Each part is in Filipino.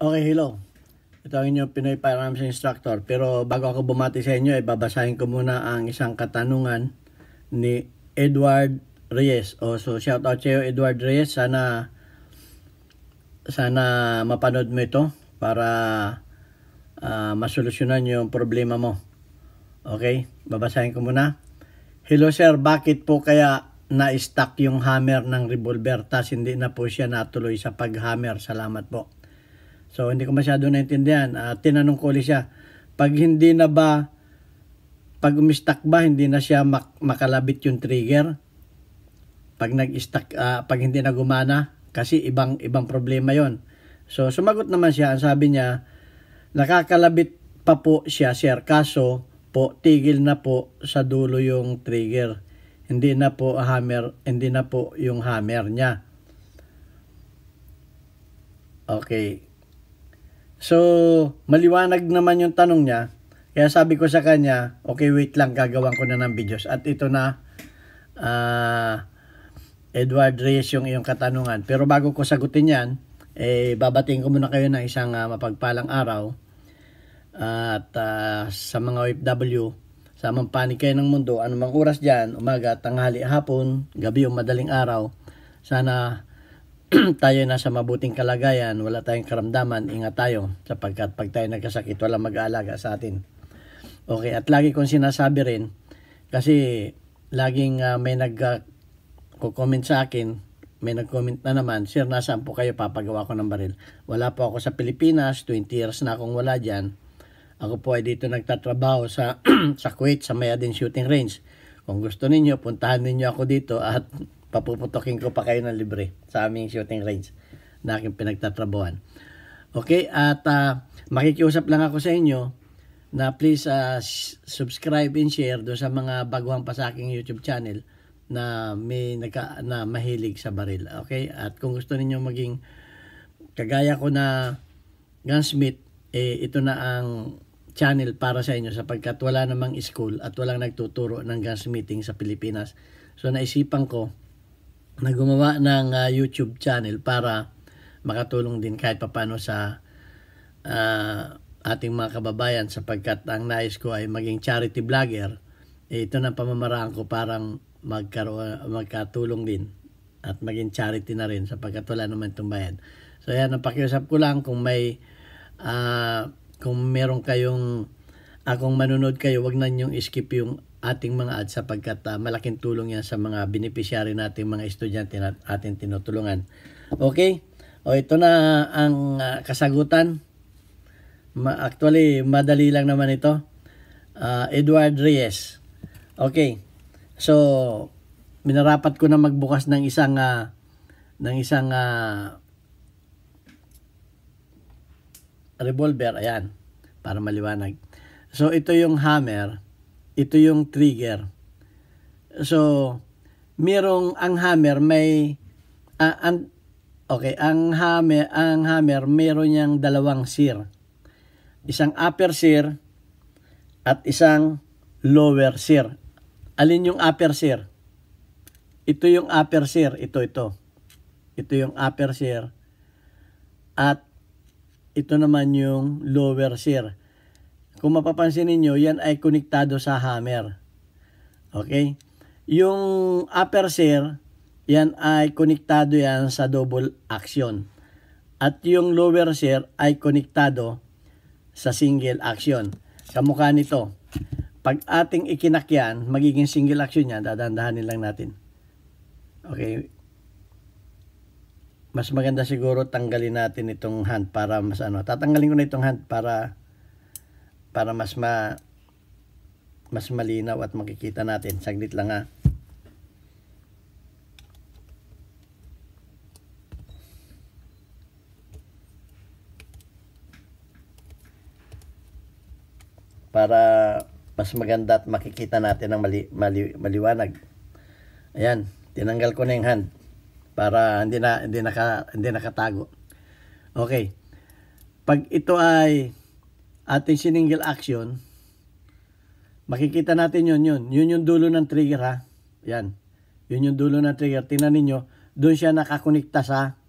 Okay, hello. Ito ang inyong Pinoy Firearms Instructor. Pero bago ako bumati sa inyo, babasahin ko muna ang isang katanungan ni Edward Reyes. So shout out sa iyo, Edward Reyes. Sana mapanood mo ito para masolusyonan yung problema mo. Okay, babasahin ko muna. Hello sir, bakit po kaya na-stuck yung hammer ng revolver tas hindi na po siya natuloy sa pag-hammer? Salamat po. So hindi ko masyado naintindihan. Tinanong ko ulit siya, pag umistuck ba, hindi na siya makalabit yung trigger? Pag nag-stuck, pag hindi na gumana, kasi ibang problema yon. So sumagot naman siya, ang sabi niya, nakakalabit pa po siya sir, kaso po tigil na po sa dulo yung trigger. Hindi na po yung hammer niya. Okay. So, maliwanag naman yung tanong niya. Kaya sabi ko sa kanya, okay, wait lang, gagawan ko na ng videos. At ito na, Edward Reyes, yung iyong katanungan. Pero bago ko sagutin yan, babatiin ko muna kayo ng isang mapagpalang araw. At sa mga OFW, sa mampanig kayo ng mundo, anumang oras dyan, umaga, tanghali, hapon, gabi o madaling araw, sana tayo nasa mabuting kalagayan, wala tayong karamdaman, ingat tayo, sapagkat pag tayo nagkasakit, walang mag-aalaga sa atin. Okay, at lagi kong sinasabi rin, kasi laging may nag-comment sa akin, may nag-comment na naman, sir, nasaan po kayo, papagawa ko ng baril? Wala po ako sa Pilipinas, 20 years na akong wala dyan. Ako po ay dito nagtatrabaho sa sa Kuwait, sa Mayadin Shooting Range. Kung gusto ninyo, puntahan ninyo ako dito at papuputokin ko pa kayo ng libre sa aming shooting range na aking pinagtatrabahuan. Okay, at makikiusap lang ako sa inyo na please subscribe and share do sa mga baguhan pa sa aking YouTube channel na na mahilig sa baril. Okay, at kung gusto niyo maging kagaya ko na gunsmith, ito na ang channel para sa inyo sapagkat wala namang school at walang nagtuturo ng gunsmithing sa Pilipinas. So naisipan ko na gumawa ng YouTube channel para makatulong din kahit papano sa ating mga kababayan sapagkat ang nais ko ay maging charity vlogger. Ito na pamamaraan ko parang magkatulong din at maging charity na rin sapagkat wala naman itong bayad. So yan, napakiusap ko lang kung may kung meron kayong kung manunod kayo, wag na niyong skip yung ating mga ads sapagkat malaking tulong yan sa mga beneficiary nating mga estudyante na ating tinutulungan. Okay? Ito na ang kasagutan. Actually, madali lang naman ito. Edward Reyes. Okay. So, minarapat ko na magbukas ng isang revolver, ayan, para maliwanag. So ito yung hammer, ito yung trigger. So ang hammer may ang hammer meron niyang dalawang sear. Isang upper sear at isang lower sear. Alin yung upper sear? Ito yung upper sear, ito. Ito yung upper sear at ito naman yung lower sear. Kung mapapansin niyo, yan ay konektado sa hammer. Okay? Yung upper sear, yan ay konektado yan sa double action. At yung lower sear ay konektado sa single action. Kamukha nito. Pag ating ikinakyan, magiging single action yan, dadandahanin lang natin. Okay? Mas maganda siguro tanggalin natin itong hand para mas tatanggalin ko na itong hand para mas malinaw at makikita natin. Saglit lang ha. Para mas maganda at makikita natin ng maliwanag. Ayan, tinanggal ko na yung hand para hindi nakatago. Okay. Pag ito ay ating single action, makikita natin yun yung dulo ng trigger ha. Yan. Yun yung dulo ng trigger. Tingnan niyo, doon siya nakakonekta sa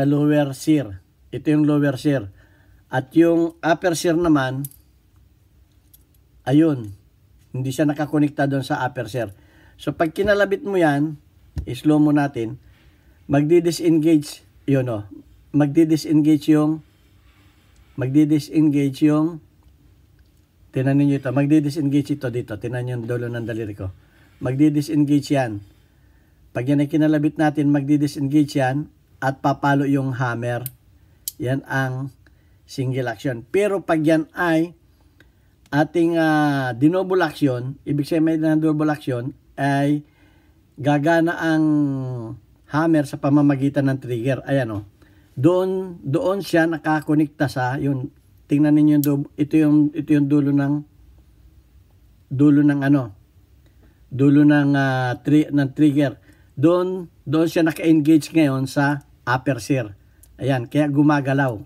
lower sear. Ito yung lower shear. At yung upper shear naman, ayun, hindi siya nakakonekta doon sa upper shear. So pag kinalabit mo yan, slow mo natin, magdi-disengage, yun o, magdi-disengage yung, tinan niyo ito, magdi-disengage ito dito, tinan niyo yung dulo ng daliri ko. Magdi-disengage yan. Pag yan ay kinalabit natin, magdi-disengage yan, at papalo yung hammer. Yan ang single action. Pero pag yan ay ating dinouble action, ibig sabihin ng double action, ay gagana ang hammer sa pamamagitan ng trigger. Ayan o. Doon siya nakakonekta sa, yun, tingnan ninyo yung, ito yung dulo ng trigger. Doon siya naka-engage ngayon sa upper shear. Ayan, kaya gumagalaw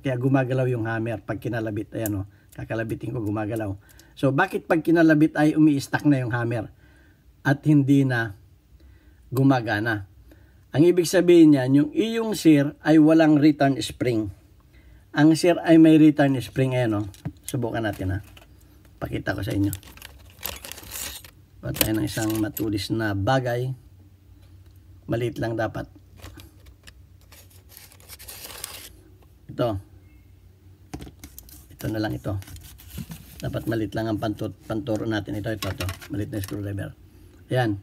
yung hammer pag kinalabit. Ayan o, kakalabitin ko, gumagalaw. So, bakit pag kinalabit ay umi-stack na yung hammer at hindi na gumagana? Ang ibig sabihin niyan, yung iyong shear ay walang return spring. Ang shear ay may return spring. Ayan o, subukan natin ha. Pakita ko sa inyo. Patay ng isang matulis na bagay. Maliit lang dapat. Ito na lang ito. Dapat maliit lang ang panturo natin. Ito. Maliit na screwdriver. Ayan.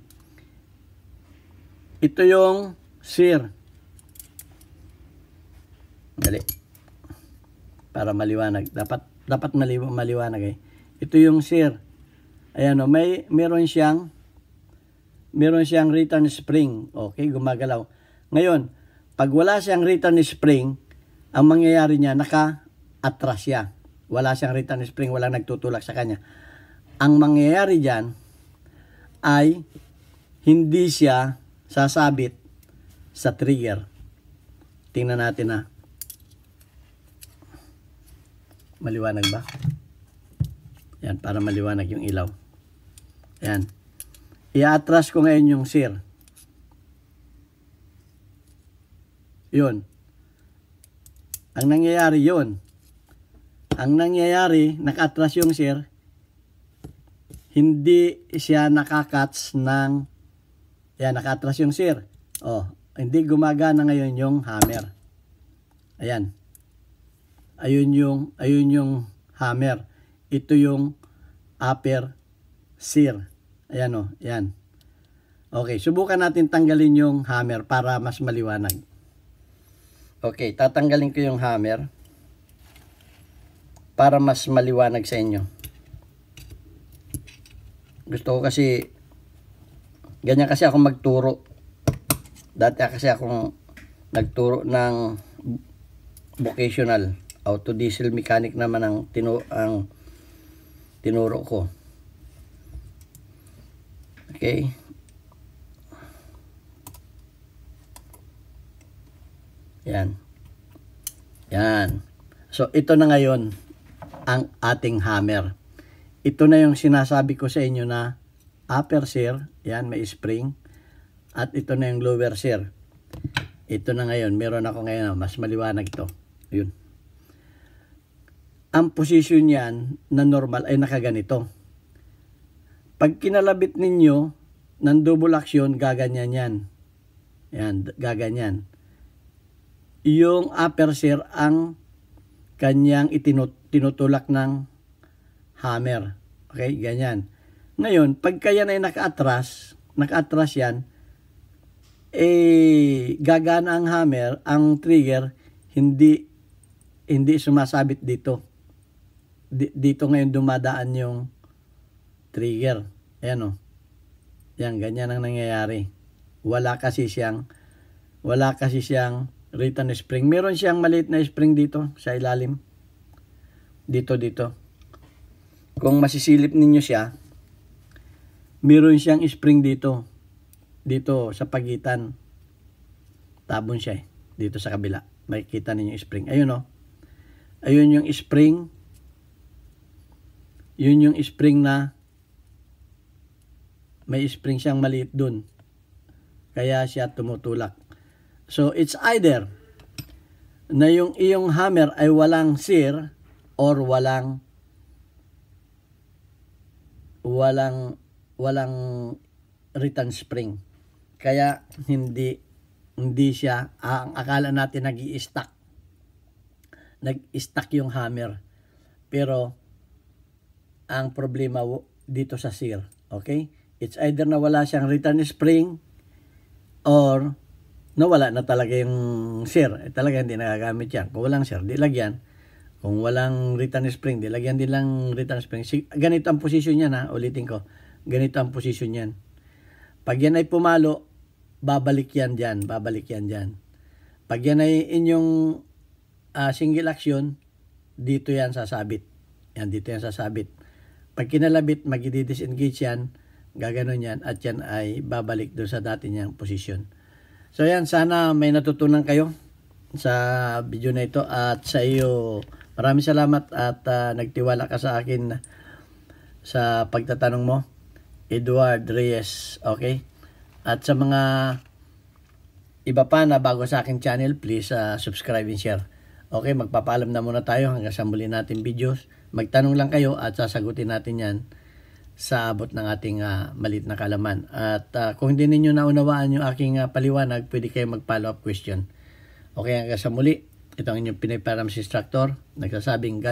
Ito yung shear. Dali. Para maliwanag. Dapat maliwanag eh. Ito yung shear. Ayan o. Meron siyang return spring. Okay, gumagalaw. Ngayon, pag wala siyang return spring, ang mangyayari niya, naka-atras siya. Wala siyang return spring, wala nagtutulak sa kanya. Ang mangyayari diyan ay hindi siya sasabit sa trigger. Tingnan natin ha. Maliwanag ba? Yan, para maliwanag yung ilaw. Yan. I-atras ko ngayon yung shear. Yun. Ang nangyayari yun. Ang nangyayari, naka-atras yung shear, hindi siya nakakats ng, yan, naka-atras yung shear. Oh, hindi gumagana ngayon yung hammer. Ayan. Ayun yung hammer. Ito yung upper shear. Ayan o, yan. Okay, subukan natin tanggalin yung hammer para mas maliwanag. Okay, tatanggalin ko yung hammer para mas maliwanag sa inyo. Gusto ko kasi, ganyan kasi ako magturo. Dati kasi akong nagturo ng vocational. Auto diesel mechanic naman ang tinuro ko. Okay. Yan. Yan. So, ito na ngayon ang ating hammer. Ito na yung sinasabi ko sa inyo na upper shear. Yan, may spring. At ito na yung lower shear. Ito na ngayon. Meron ako ngayon. Mas maliwanag ito. Yun. Ang position yan na normal ay nakaganito. Pag kinalabit ninyo ng double action, gaganyan yan. Yan, gaganyan. Yung upper shear ang kanyang tinutulak ng hammer. Okay, ganyan. Ngayon, pagka yan ay naka-atras yan, gagana ang hammer, ang trigger, hindi sumasabit dito. Dito ngayon dumadaan yung trigger. Ayan o. Yan, ganyan ang nangyayari. Wala kasi siyang return spring. Meron siyang maliit na spring dito sa ilalim. Dito. Kung masisilip ninyo siya, meron siyang spring dito. Dito sa pagitan. Tabon siya eh. Dito sa kabila. Makikita ninyo yung spring. Ayun o. Ayun yung spring. Yun yung spring na may spring siyang maliit dun. Kaya siya tumutulak. So, it's either na yung iyong hammer ay walang sear or walang return spring. Kaya hindi siya, ang akala natin nag-i-stack yung hammer. Pero ang problema dito sa sear, okay? It's either na wala siyang return spring or nawala na talaga yung sear. Talaga hindi nagagamit yan. Kung walang sear, di lagyan. Kung walang return spring, di lagyan din lang return spring. Ganito ang posisyon niyan, ha. Ulitin ko. Ganito ang posisyon niyan. Pag yan ay pumalo, babalik yan dyan. Pag yan ay inyong single action, dito yan sasabit. Dito yan sasabit. Pag kinalabit, mag-disengage yan, gaganon yan, at yan ay babalik doon sa dati niyang posisyon. So yan, sana may natutunan kayo sa video na ito, at sa iyo, maraming salamat at nagtiwala ka sa akin sa pagtatanong mo, Edward Reyes, okay? At sa mga iba pa na bago sa aking channel, please subscribe and share. Okay, magpapaalam na muna tayo hanggang sa muli natin videos. Magtanong lang kayo at sasagutin natin yan sa abot ng ating maliit na kalaman. At kung hindi ninyo naunawaan yung aking paliwanag, pwede kayo mag-follow up question. Okay, hanggang sa muli, ito ang inyong Pinoy Firearms Instructor, nagsasabing